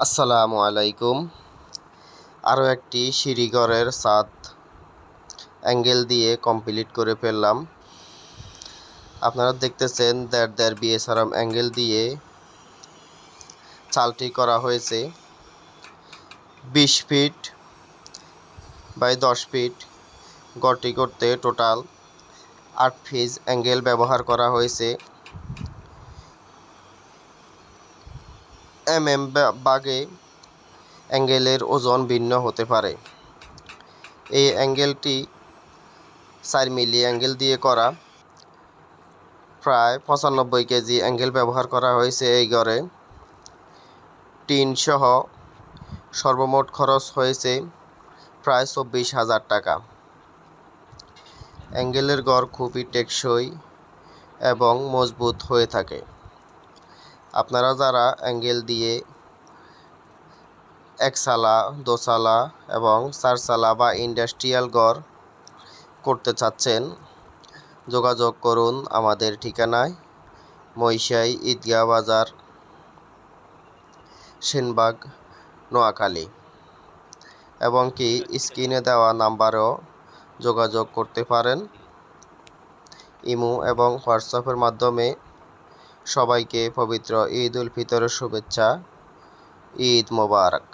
আসসালামু আলাইকুম। আরও একটি সিঁড়িঘরের ছাদ অ্যাঙ্গেল দিয়ে কমপ্লিট করে ফেললাম। আপনারা দেখতেছেন 1.5 বিএসআরএম অ্যাঙ্গেল দিয়ে চালটি করা হয়েছে। 20 ফিট বাই 10 ফিট ঘরটি করতে টোটাল 8 ফিট অ্যাঙ্গেল ব্যবহার করা হয়েছে। ভাগে অ্যাঙ্গেলের ওজন ভিন্ন হতে পারে। এই অ্যাঙ্গেলটি 4 মিলি অ্যাঙ্গেল দিয়ে করা। প্রায় 95 কেজি অ্যাঙ্গেল ব্যবহার করা হয়েছে এই ঘরে। টিন সহ সর্বমোট খরচ হয়েছে প্রায় 24,000 টাকা। অ্যাঙ্গেলের ঘর খুবই টেকসই এবং মজবুত হয়ে থাকে। আপনারা যারা অ্যাঙ্গেল দিয়ে একচালা, দোচালা এবং চারচালা বা ইন্ডাস্ট্রিয়াল ঘর করতে চাচ্ছেন, যোগাযোগ করুন আমাদের ঠিকানায়, মহিষাই ঈদগাহ বাজার, সেনবাগ, নোয়াখালী, এবং কি স্ক্রিনে দেওয়া নাম্বারেও যোগাযোগ করতে পারেন। ইমো এবং হোয়াটসঅ্যাপের মাধ্যমে সবাইকে পবিত্র ঈদ উল ফিতরের শুভেচ্ছা। ঈদ মোবারক।